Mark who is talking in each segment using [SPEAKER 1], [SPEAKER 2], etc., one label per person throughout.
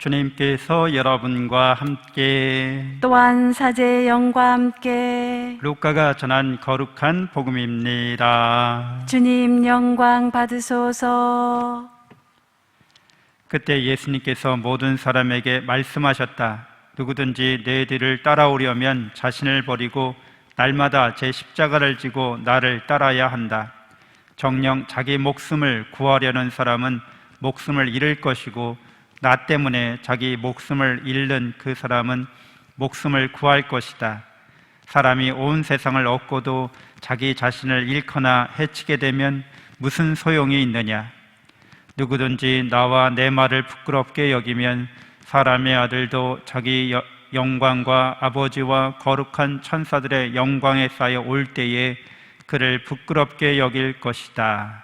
[SPEAKER 1] 주님께서 여러분과 함께
[SPEAKER 2] 또한 사제의 영과 함께
[SPEAKER 1] 루카가 전한 거룩한 복음입니다.
[SPEAKER 2] 주님 영광 받으소서.
[SPEAKER 1] 그때 예수님께서 모든 사람에게 말씀하셨다. 누구든지 내 뒤를 따라오려면 자신을 버리고 날마다 제 십자가를 지고 나를 따라야 한다. 정녕 자기 목숨을 구하려는 사람은 목숨을 잃을 것이고 나 때문에 자기 목숨을 잃는 그 사람은 목숨을 구할 것이다. 사람이 온 세상을 얻고도 자기 자신을 잃거나 해치게 되면 무슨 소용이 있느냐? 누구든지 나와 내 말을 부끄럽게 여기면 사람의 아들도 자기 영광과 아버지와 거룩한 천사들의 영광에 쌓여 올 때에 그를 부끄럽게 여길 것이다.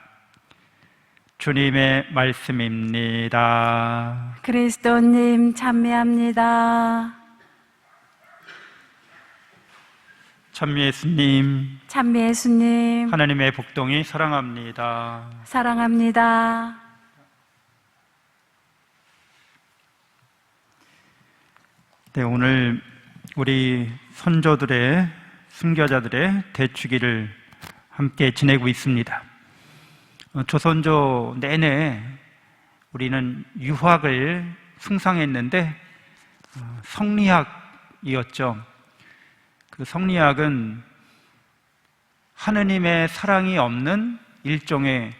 [SPEAKER 1] 주님의 말씀입니다.
[SPEAKER 2] 그리스도님 찬미합니다.
[SPEAKER 1] 찬미 예수님,
[SPEAKER 2] 찬미 예수님
[SPEAKER 1] 하나님의 복동이 사랑합니다.
[SPEAKER 2] 사랑합니다.
[SPEAKER 1] 네, 오늘 우리 선조들의 순교자들의 대축일을 함께 지내고 있습니다. 조선조 내내 우리는 유학을 숭상했는데 성리학이었죠. 그 성리학은 하느님의 사랑이 없는 일종의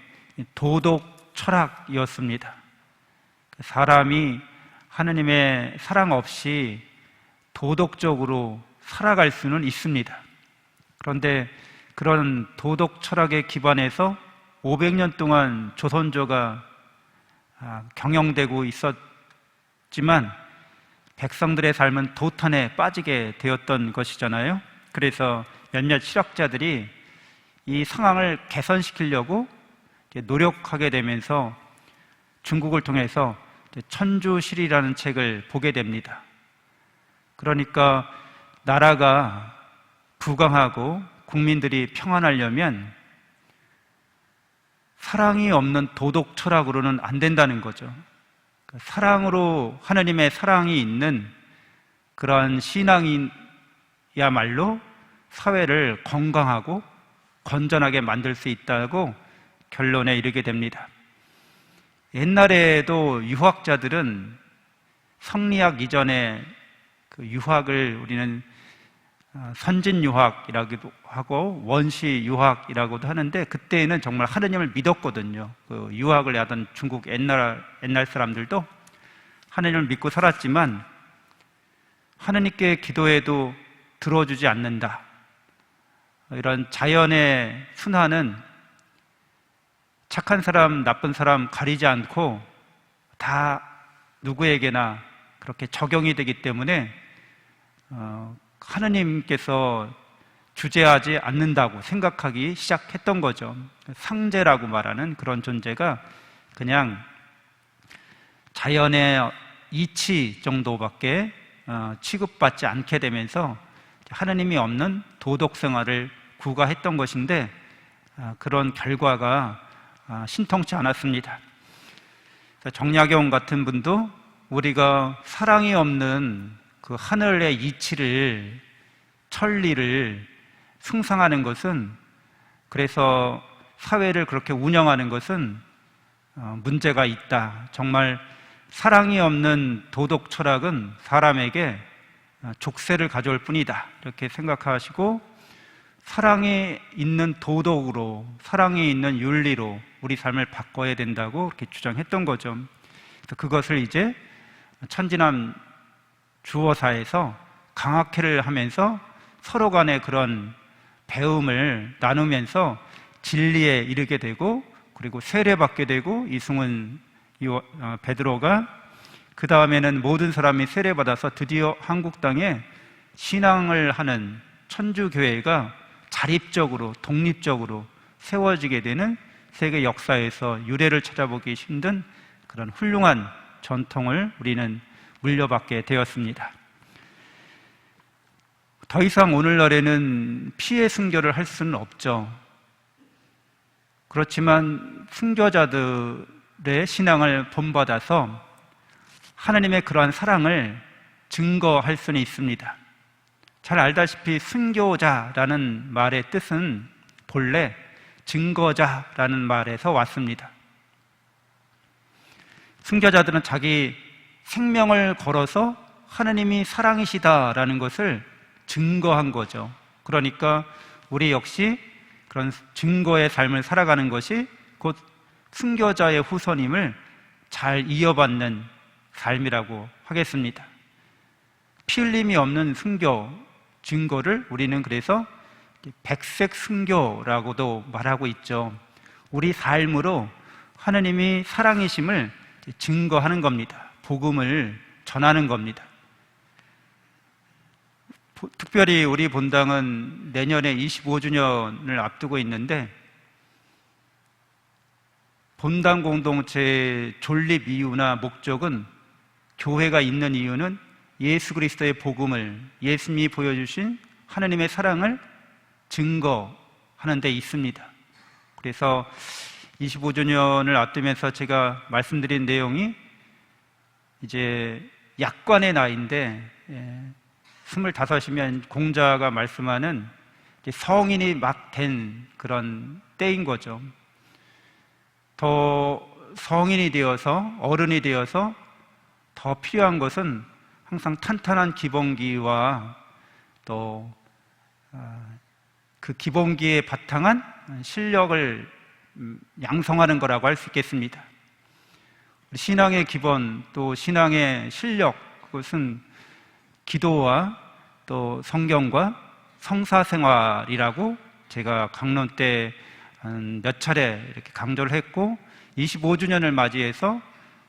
[SPEAKER 1] 도덕 철학이었습니다. 사람이 하느님의 사랑 없이 도덕적으로 살아갈 수는 있습니다. 그런데 그런 도덕 철학에 기반해서 500년 동안 조선조가 경영되고 있었지만 백성들의 삶은 도탄에 빠지게 되었던 것이잖아요. 그래서 몇몇 실학자들이 이 상황을 개선시키려고 노력하게 되면서 중국을 통해서 천주실이라는 책을 보게 됩니다. 그러니까 나라가 부강하고 국민들이 평안하려면 사랑이 없는 도덕 철학으로는 안 된다는 거죠. 사랑으로 하나님의 사랑이 있는 그러한 신앙이야말로 사회를 건강하고 건전하게 만들 수 있다고 결론에 이르게 됩니다. 옛날에도 유학자들은 성리학 이전에 그 유학을 우리는 선진유학이라고도 하고 원시유학이라고도 하는데, 그때는 정말 하느님을 믿었거든요. 그 유학을 하던 중국 옛날 사람들도 하느님을 믿고 살았지만 하느님께 기도해도 들어주지 않는다. 이런 자연의 순환은 착한 사람, 나쁜 사람 가리지 않고 다 누구에게나 그렇게 적용이 되기 때문에 하느님께서 주재하지 않는다고 생각하기 시작했던 거죠. 상제라고 말하는 그런 존재가 그냥 자연의 이치 정도밖에 취급받지 않게 되면서 하느님이 없는 도덕 생활을 구가했던 것인데, 그런 결과가 신통치 않았습니다. 정약용 같은 분도 우리가 사랑이 없는 그 하늘의 이치를, 천리를 숭상하는 것은, 그래서 사회를 그렇게 운영하는 것은 문제가 있다. 정말 사랑이 없는 도덕 철학은 사람에게 족쇄를 가져올 뿐이다. 이렇게 생각하시고 사랑이 있는 도덕으로, 사랑이 있는 윤리로 우리 삶을 바꿔야 된다고 이렇게 주장했던 거죠. 그래서 그것을 이제 천지남 주어사에서 강학회를 하면서 서로 간의 그런 배움을 나누면서 진리에 이르게 되고, 그리고 세례받게 되고, 이승훈 베드로가 그 다음에는 모든 사람이 세례받아서 드디어 한국 땅에 신앙을 하는 천주교회가 자립적으로, 독립적으로 세워지게 되는 세계 역사에서 유래를 찾아보기 힘든 그런 훌륭한 전통을 우리는 물려받게 되었습니다. 더 이상 오늘날에는 피해 순교를 할 수는 없죠. 그렇지만 순교자들의 신앙을 본받아서 하나님의 그러한 사랑을 증거할 수는 있습니다. 잘 알다시피 순교자라는 말의 뜻은 본래 증거자라는 말에서 왔습니다. 순교자들은 자기 생명을 걸어서 하나님이 사랑이시다라는 것을 증거한 거죠. 그러니까 우리 역시 그런 증거의 삶을 살아가는 것이 곧 순교자의 후손임을 잘 이어받는 삶이라고 하겠습니다. 피 흘림이 없는 순교, 증거를 우리는 그래서 백색 순교라고도 말하고 있죠. 우리 삶으로 하나님이 사랑이심을 증거하는 겁니다. 복음을 전하는 겁니다. 특별히 우리 본당은 내년에 25주년을 앞두고 있는데, 본당 공동체의 존립 이유나 목적은, 교회가 있는 이유는 예수 그리스도의 복음을, 예수님이 보여주신 하나님의 사랑을 증거하는 데 있습니다. 그래서 25주년을 앞두면서 제가 말씀드린 내용이 이제 약관의 나이인데, 25이면 공자가 말씀하는 성인이 막 된 그런 때인 거죠. 더 성인이 되어서, 어른이 되어서 더 필요한 것은 항상 탄탄한 기본기와 또 그 기본기에 바탕한 실력을 양성하는 거라고 할 수 있겠습니다. 신앙의 기본, 또 신앙의 실력, 그것은 기도와 또 성경과 성사생활이라고 제가 강론 때 몇 차례 이렇게 강조를 했고, 25주년을 맞이해서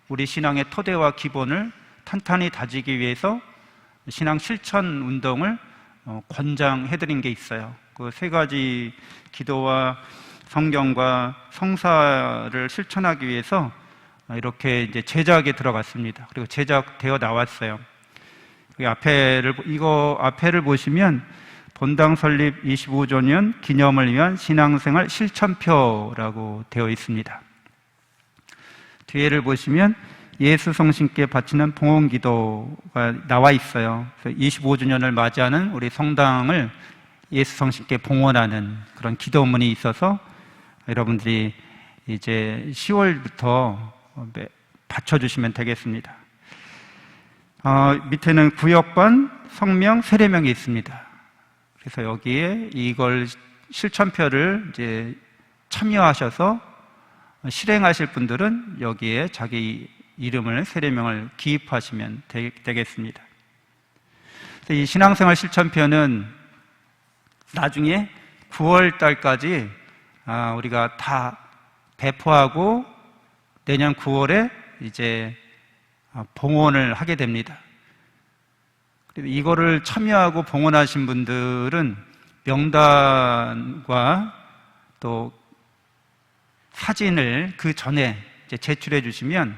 [SPEAKER 1] 우리 신앙의 토대와 기본을 탄탄히 다지기 위해서 신앙 실천 운동을 권장해드린 게 있어요. 그 세 가지 기도와 성경과 성사를 실천하기 위해서 이렇게 이제 제작에 들어갔습니다. 그리고 제작되어 나왔어요. 이거 앞에를 보시면 본당 설립 25주년 기념을 위한 신앙생활 실천표라고 되어 있습니다. 뒤에를 보시면 예수 성신께 바치는 봉헌기도가 나와 있어요. 25주년을 맞이하는 우리 성당을 예수 성신께 봉헌하는 그런 기도문이 있어서 여러분들이 이제 10월부터 받쳐주시면 되겠습니다. 밑에는 구역반, 성명, 세례명이 있습니다. 그래서 여기에 이걸 실천표를 이제 참여하셔서 실행하실 분들은 여기에 자기 이름을, 세례명을 기입하시면 되겠습니다. 이 신앙생활 실천표는 나중에 9월 달까지 우리가 다 배포하고 내년 9월에 이제 봉헌을 하게 됩니다. 이거를 참여하고 봉헌하신 분들은 명단과 또 사진을 그 전에 이제 제출해 주시면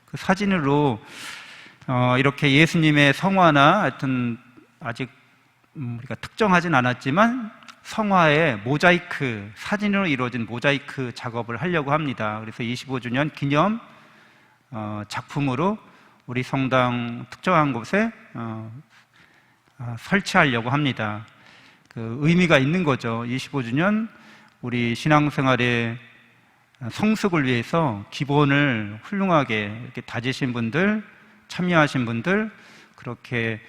[SPEAKER 1] 그 사진으로 이렇게 예수님의 성화나 하여튼 아직 우리가 특정하진 않았지만 성화의 모자이크, 사진으로 이루어진 모자이크 작업을 하려고 합니다. 그래서 25주년 기념 작품으로 우리 성당 특정한 곳에 설치하려고 합니다. 그 의미가 있는 거죠. 25주년 우리 신앙생활의 성숙을 위해서 기본을 훌륭하게 이렇게 다지신 분들, 참여하신 분들, 그렇게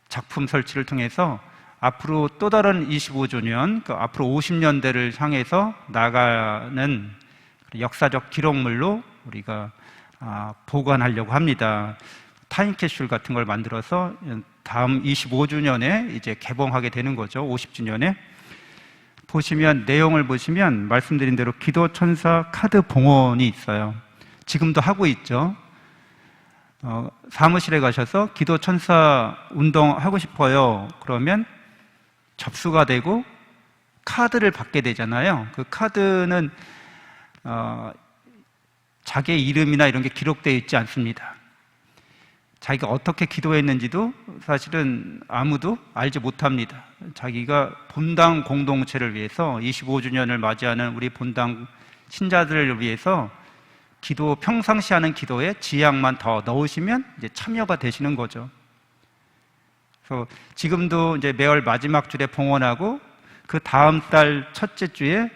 [SPEAKER 1] 작품 설치를 통해서 앞으로 또 다른 25주년, 앞으로 50년대를 향해서 나가는 역사적 기록물로 우리가 보관하려고 합니다. 타임캡슐 같은 걸 만들어서 다음 25주년에 이제 개봉하게 되는 거죠. 50주년에. 보시면, 내용을 보시면 말씀드린 대로 기도천사 카드 봉헌이 있어요. 지금도 하고 있죠. 사무실에 가셔서 기도천사 운동하고 싶어요. 그러면 접수가 되고 카드를 받게 되잖아요. 그 카드는 자기의 이름이나 이런 게 기록되어 있지 않습니다. 자기가 어떻게 기도했는지도 사실은 아무도 알지 못합니다. 자기가 본당 공동체를 위해서 25주년을 맞이하는 우리 본당 신자들을 위해서 기도, 평상시 하는 기도에 지향만 더 넣으시면 이제 참여가 되시는 거죠. 그래서 지금도 이제 매월 마지막 주에 봉헌하고 그 다음 달 첫째 주에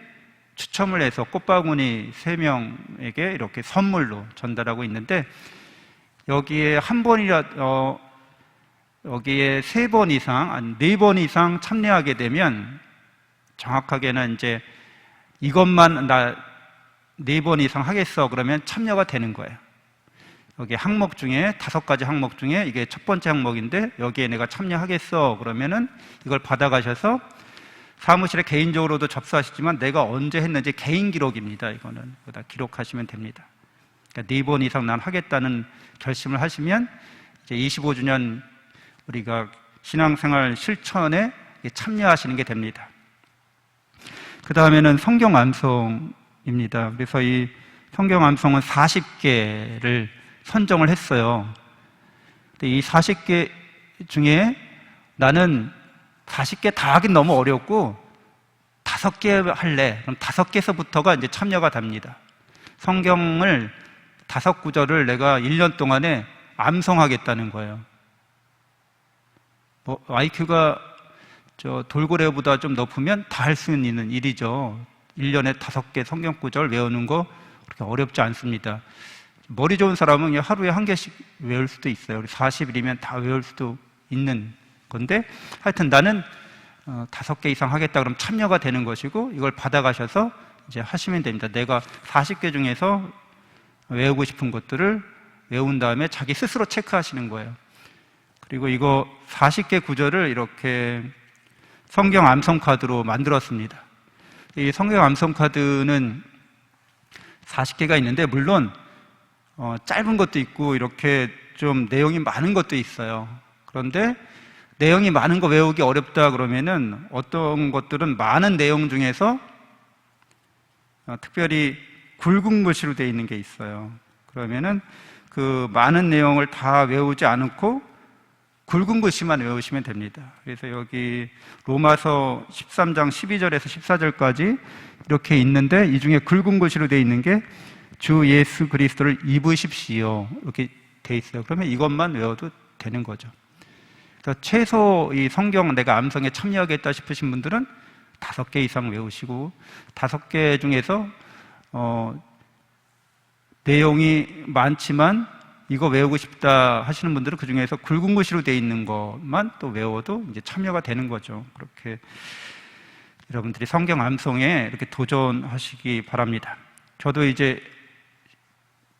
[SPEAKER 1] 추첨을 해서 꽃바구니 3명에게 이렇게 선물로 전달하고 있는데, 여기에 여기에 3번 이상, 아니 4번 이상 참여하게 되면, 정확하게는 이제 이것만 나 4번 이상 하겠어 그러면 참여가 되는 거예요. 여기 항목 중에 5가지 항목 중에 이게 첫 번째 항목인데, 여기에 내가 참여하겠어 그러면은 이걸 받아가셔서 사무실에 개인적으로도 접수하시지만 내가 언제 했는지 개인 기록입니다. 이거는 다 기록하시면 됩니다. 그러니까 4번 이상 난 하겠다는 결심을 하시면 이제 25주년 우리가 신앙생활 실천에 참여하시는 게 됩니다. 그 다음에는 성경 암송입니다. 그래서 이 성경 암송은 40개를 선정을 했어요. 근데 이 40개 중에 나는 40개 다 하긴 너무 어렵고 5개 할래. 그럼 5개에서부터가 이제 참여가 됩니다. 성경을 5구절을 내가 1년 동안에 암송하겠다는 거예요. IQ가 돌고래보다 좀 높으면 다 할 수 있는 일이죠. 1년에 5개 성경 구절 외우는 거 그렇게 어렵지 않습니다. 머리 좋은 사람은 하루에 1개씩 외울 수도 있어요. 40일이면 다 외울 수도 있는 건데, 하여튼 나는 5개 이상 하겠다 그러면 참여가 되는 것이고, 이걸 받아가셔서 이제 하시면 됩니다. 내가 40개 중에서 외우고 싶은 것들을 외운 다음에 자기 스스로 체크하시는 거예요. 그리고 이거 40개 구절을 이렇게 성경 암송 카드로 만들었습니다. 이 성경 암송 카드는 40개가 있는데, 물론 짧은 것도 있고 이렇게 좀 내용이 많은 것도 있어요. 그런데 내용이 많은 거 외우기 어렵다 그러면은 어떤 것들은 많은 내용 중에서 특별히 굵은 글씨로 되어 있는 게 있어요. 그러면은 그 많은 내용을 다 외우지 않고 굵은 글씨만 외우시면 됩니다. 그래서 여기 로마서 13장 12절에서 14절까지 이렇게 있는데, 이 중에 굵은 글씨로 되어 있는 게 주 예수 그리스도를 입으십시오 이렇게 되어 있어요. 그러면 이것만 외워도 되는 거죠. 그래서 최소 이 성경 내가 암송에 참여하겠다 싶으신 분들은 5개 이상 외우시고, 5개 중에서 내용이 많지만 이거 외우고 싶다 하시는 분들은 그 중에서 굵은 글씨로 되어 있는 것만 또 외워도 이제 참여가 되는 거죠. 그렇게 여러분들이 성경 암송에 이렇게 도전하시기 바랍니다. 저도 이제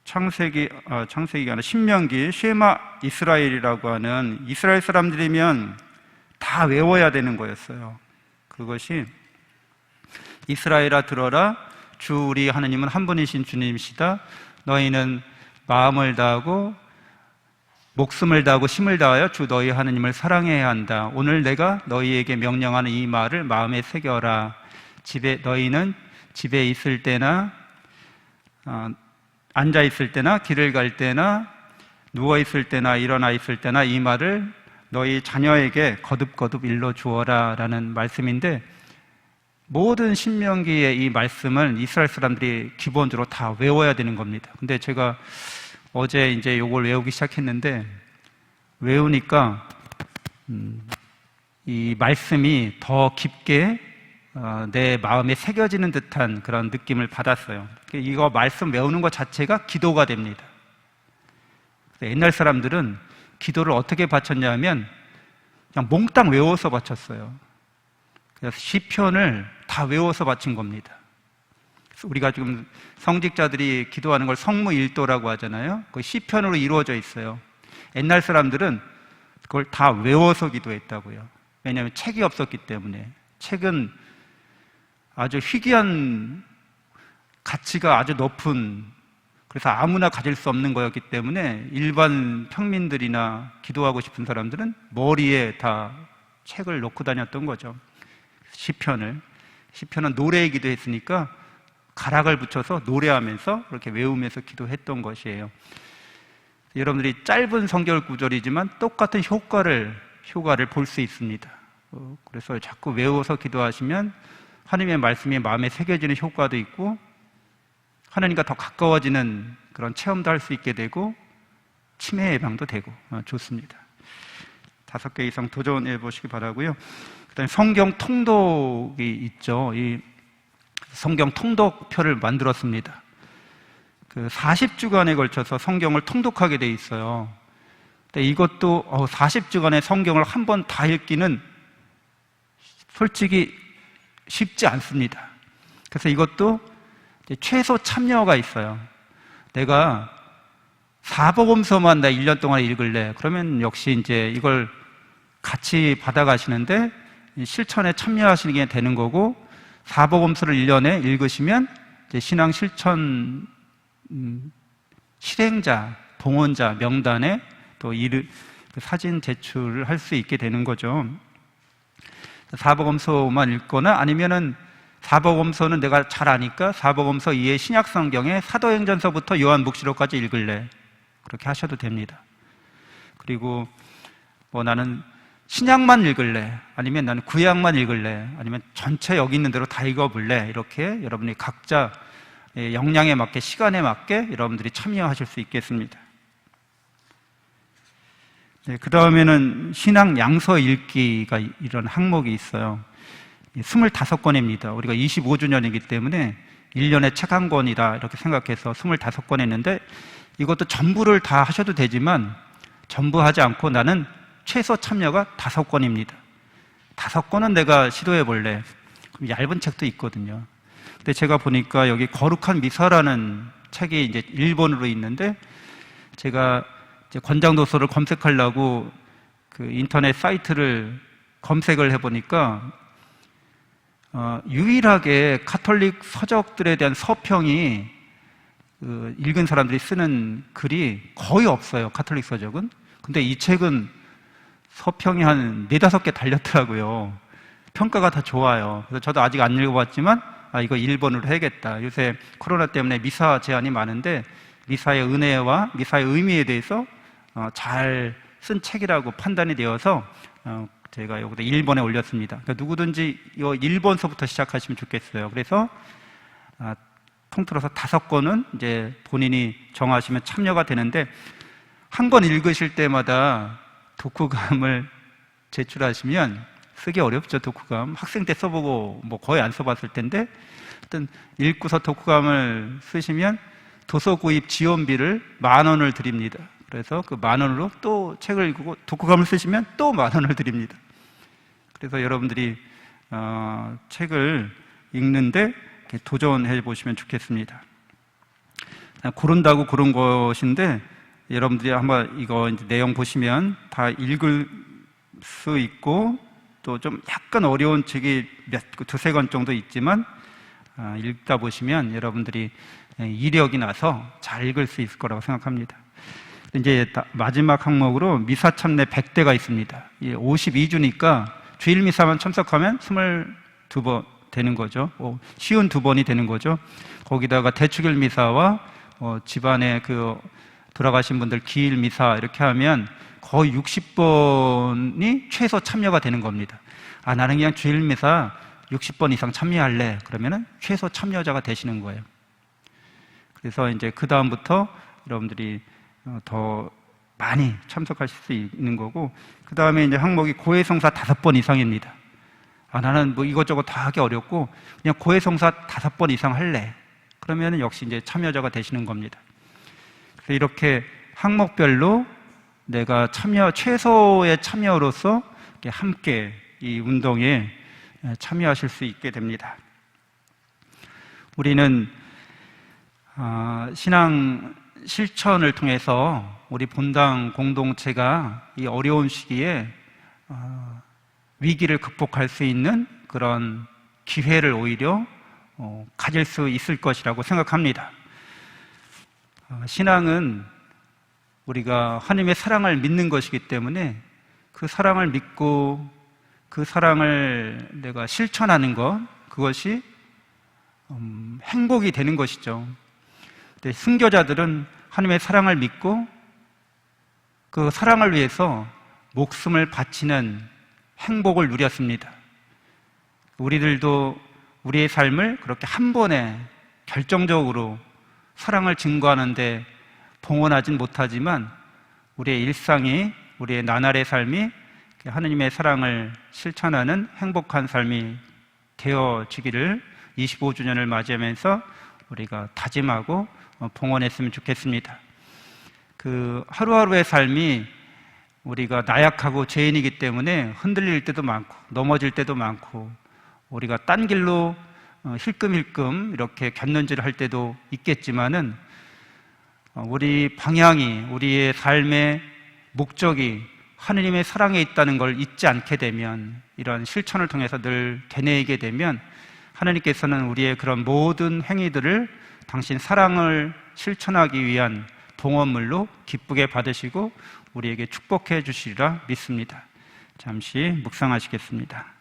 [SPEAKER 1] 창세기가 아니라 신명기 쉐마 이스라엘이라고 하는, 이스라엘 사람들이면 다 외워야 되는 거였어요. 그것이 이스라엘아 들어라, 주 우리 하나님은 한 분이신 주님이시다. 너희는 마음을 다하고 목숨을 다하고 힘을 다하여 주 너희 하나님을 사랑해야 한다. 오늘 내가 너희에게 명령하는 이 말을 마음에 새겨라. 너희는 집에 있을 때나 앉아 있을 때나 길을 갈 때나 누워 있을 때나 일어나 있을 때나 이 말을 너희 자녀에게 거듭거듭 일러 주어라 라는 말씀인데, 모든 신명기의 이 말씀을 이스라엘 사람들이 기본적으로 다 외워야 되는 겁니다. 근데 제가 어제 이제 이걸 외우기 시작했는데, 외우니까 이 말씀이 더 깊게 내 마음에 새겨지는 듯한 그런 느낌을 받았어요. 이거 말씀 외우는 것 자체가 기도가 됩니다. 옛날 사람들은 기도를 어떻게 바쳤냐 하면 그냥 몽땅 외워서 바쳤어요. 그래서 시편을 다 외워서 바친 겁니다. 그래서 우리가 지금 성직자들이 기도하는 걸 성무일도라고 하잖아요. 그 시편으로 이루어져 있어요. 옛날 사람들은 그걸 다 외워서 기도했다고요. 왜냐하면 책이 없었기 때문에. 책은 아주 희귀한 가치가 아주 높은, 그래서 아무나 가질 수 없는 거였기 때문에 일반 평민들이나 기도하고 싶은 사람들은 머리에 다 책을 놓고 다녔던 거죠. 시편은 노래에 기도했으니까 가락을 붙여서 노래하면서 그렇게 외우면서 기도했던 것이에요. 여러분들이 짧은 성경 구절이지만 똑같은 효과를 볼 수 있습니다. 그래서 자꾸 외워서 기도하시면 하나님의 말씀이 마음에 새겨지는 효과도 있고, 하나님과 더 가까워지는 그런 체험도 할 수 있게 되고 치매 예방도 되고 좋습니다. 5개 이상 도전해 보시기 바라고요. 그다음에 성경 통독이 있죠. 이 성경 통독표를 만들었습니다. 그 40주간에 걸쳐서 성경을 통독하게 돼 있어요. 근데 이것도 40주간의 성경을 한 번 다 읽기는 솔직히 쉽지 않습니다. 그래서 이것도 최소 참여가 있어요. 내가 사복음서만 나 1년 동안 읽을래. 그러면 역시 이제 이걸 같이 받아가시는데 실천에 참여하시는 게 되는 거고, 사복음서를 1년에 읽으시면 이제 신앙 실천 실행자, 봉헌자 명단에 또 사진 제출을 할 수 있게 되는 거죠. 사복음서만 읽거나 아니면은 사복음서는 내가 잘 아니까 사복음서 이외에 신약성경에 사도행전서부터 요한묵시록까지 읽을래. 그렇게 하셔도 됩니다. 그리고 나는 신약만 읽을래, 아니면 나는 구약만 읽을래, 아니면 전체 여기 있는 대로 다 읽어볼래. 이렇게 여러분이 각자 역량에 맞게, 시간에 맞게 여러분들이 참여하실 수 있겠습니다. 네, 그 다음에는 신앙 양서 읽기가 이런 항목이 있어요. 25권입니다. 우리가 25주년이기 때문에 1년에 책 한 권이다 이렇게 생각해서 25권 했는데, 이것도 전부를 다 하셔도 되지만 전부 하지 않고 나는 최소 참여가 5권입니다. 5권은 내가 시도해 볼래. 얇은 책도 있거든요. 근데 제가 보니까 여기 거룩한 미사라는 책이 이제 일본어로 있는데, 제가 이제 권장도서를 검색하려고 그 인터넷 사이트를 검색을 해보니까 유일하게 카톨릭 서적들에 대한 서평이 읽은 사람들이 쓰는 글이 거의 없어요. 카톨릭 서적은. 근데 이 책은 서평이 한 4-5개 달렸더라고요. 평가가 다 좋아요. 그래서 저도 아직 안 읽어봤지만 이거 일본어로 해야겠다. 요새 코로나 때문에 미사 제한이 많은데 미사의 은혜와 미사의 의미에 대해서 잘 쓴 책이라고 판단이 되어서 제가 여기다 일본에 올렸습니다. 그러니까 누구든지 이 일본서부터 시작하시면 좋겠어요. 그래서 통틀어서 5권은 이제 본인이 정하시면 참여가 되는데, 한 권 읽으실 때마다 독후감을 제출하시면 쓰기 어렵죠. 독후감 학생 때 써보고 거의 안 써봤을 텐데, 하여튼 읽고서 독후감을 쓰시면 도서 구입 지원비를 10,000원을 드립니다. 그래서 그 10,000원으로 또 책을 읽고 독후감을 쓰시면 또 10,000원을 드립니다. 그래서 여러분들이 책을 읽는데 도전해 보시면 좋겠습니다. 고른다고 고른 것인데, 여러분들이 한번 이거 이제 내용 보시면 다 읽을 수 있고, 또 좀 약간 어려운 책이 2-3권 정도 있지만 읽다 보시면 여러분들이 이력이 나서 잘 읽을 수 있을 거라고 생각합니다. 이제 마지막 항목으로 미사 참례 100대가 있습니다. 52주니까 주일 미사만 참석하면 22번 되는 거죠. 쉬운 2번이 되는 거죠. 거기다가 대축일 미사와 집안에 돌아가신 분들 기일 미사 이렇게 하면 거의 60번이 최소 참여가 되는 겁니다. 나는 그냥 주일 미사 60번 이상 참여할래. 그러면은 최소 참여자가 되시는 거예요. 그래서 이제 그 다음부터 여러분들이 더 많이 참석하실 수 있는 거고, 그 다음에 이제 항목이 고해성사 5번 이상입니다. 나는 이것저것 다 하기 어렵고 그냥 고해성사 5번 이상 할래. 그러면 역시 이제 참여자가 되시는 겁니다. 그래서 이렇게 항목별로 내가 최소의 참여로서 함께 이 운동에 참여하실 수 있게 됩니다. 우리는 신앙 실천을 통해서 우리 본당 공동체가 이 어려운 시기에 위기를 극복할 수 있는 그런 기회를 오히려 가질 수 있을 것이라고 생각합니다. 신앙은 우리가 하나님의 사랑을 믿는 것이기 때문에 그 사랑을 믿고 그 사랑을 내가 실천하는 것, 그것이 행복이 되는 것이죠. 근데 순교자들은 하나님의 사랑을 믿고 그 사랑을 위해서 목숨을 바치는 행복을 누렸습니다. 우리들도 우리의 삶을 그렇게 한 번에 결정적으로 사랑을 증거하는데 봉헌하진 못하지만 우리의 일상이, 우리의 나날의 삶이 하느님의 사랑을 실천하는 행복한 삶이 되어지기를 25주년을 맞이하면서 우리가 다짐하고 봉헌했으면 좋겠습니다. 그 하루하루의 삶이 우리가 나약하고 죄인이기 때문에 흔들릴 때도 많고 넘어질 때도 많고 우리가 딴 길로 힐끔힐끔 이렇게 곁눈질을 할 때도 있겠지만은 우리 방향이, 우리의 삶의 목적이 하느님의 사랑에 있다는 걸 잊지 않게 되면, 이런 실천을 통해서 늘 되뇌이게 되면 하나님께서는 우리의 그런 모든 행위들을 당신 사랑을 실천하기 위한 봉헌물로 기쁘게 받으시고 우리에게 축복해 주시리라 믿습니다. 잠시 묵상하시겠습니다.